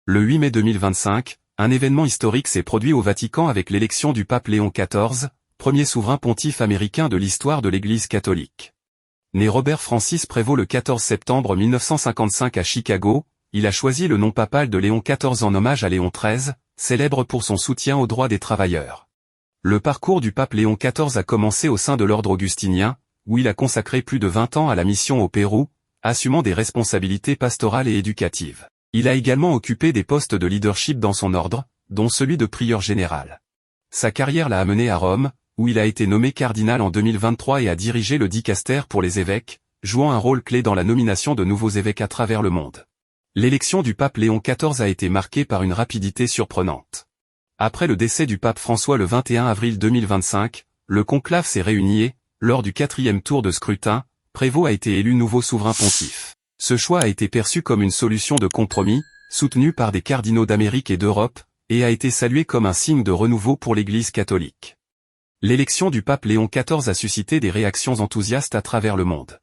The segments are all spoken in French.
Le 8 mai 2025, un événement historique s'est produit au Vatican avec l'élection du pape Léon XIV, premier souverain pontife américain de l'histoire de l'Église catholique. Né Robert Francis Prévost le 14 septembre 1955 à Chicago, il a choisi le nom papal de Léon XIV en hommage à Léon XIII, célèbre pour son soutien aux droits des travailleurs. Le parcours du pape Léon XIV a commencé au sein de l'ordre augustinien, où il a consacré plus de 20 ans à la mission au Pérou, assumant des responsabilités pastorales et éducatives. Il a également occupé des postes de leadership dans son ordre, dont celui de prieur général. Sa carrière l'a amené à Rome, où il a été nommé cardinal en 2023 et a dirigé le dicaster pour les évêques, jouant un rôle clé dans la nomination de nouveaux évêques à travers le monde. L'élection du pape Léon XIV a été marquée par une rapidité surprenante. Après le décès du pape François le 21 avril 2025, le conclave s'est réuni et, lors du 4e tour de scrutin, Prévost a été élu nouveau souverain pontife. Ce choix a été perçu comme une solution de compromis, soutenue par des cardinaux d'Amérique et d'Europe, et a été salué comme un signe de renouveau pour l'Église catholique. L'élection du pape Léon XIV a suscité des réactions enthousiastes à travers le monde.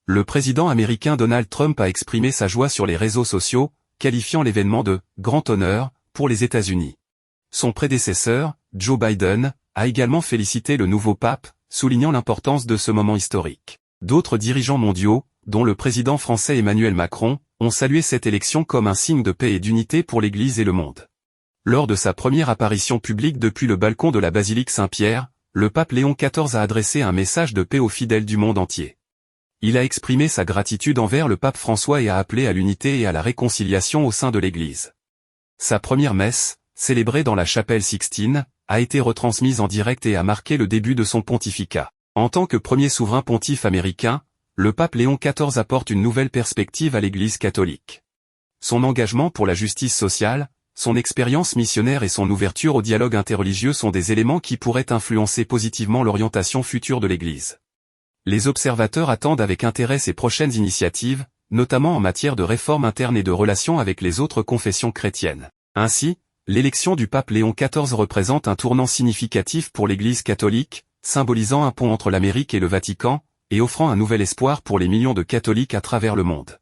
Le président américain Donald Trump a exprimé sa joie sur les réseaux sociaux, qualifiant l'événement de « grand honneur » pour les États-Unis. Son prédécesseur, Joe Biden, a également félicité le nouveau pape, soulignant l'importance de ce moment historique. D'autres dirigeants mondiaux, dont le président français Emmanuel Macron, ont salué cette élection comme un signe de paix et d'unité pour l'Église et le monde. Lors de sa première apparition publique depuis le balcon de la basilique Saint-Pierre, le pape Léon XIV a adressé un message de paix aux fidèles du monde entier. Il a exprimé sa gratitude envers le pape François et a appelé à l'unité et à la réconciliation au sein de l'Église. Sa première messe, célébrée dans la chapelle Sixtine, a été retransmise en direct et a marqué le début de son pontificat. En tant que premier souverain pontife américain, le pape Léon XIV apporte une nouvelle perspective à l'Église catholique. Son engagement pour la justice sociale, son expérience missionnaire et son ouverture au dialogue interreligieux sont des éléments qui pourraient influencer positivement l'orientation future de l'Église. Les observateurs attendent avec intérêt ses prochaines initiatives, notamment en matière de réforme interne et de relations avec les autres confessions chrétiennes. Ainsi, l'élection du pape Léon XIV représente un tournant significatif pour l'Église catholique, symbolisant un pont entre l'Amérique et le Vatican, et offrant un nouvel espoir pour les millions de catholiques à travers le monde.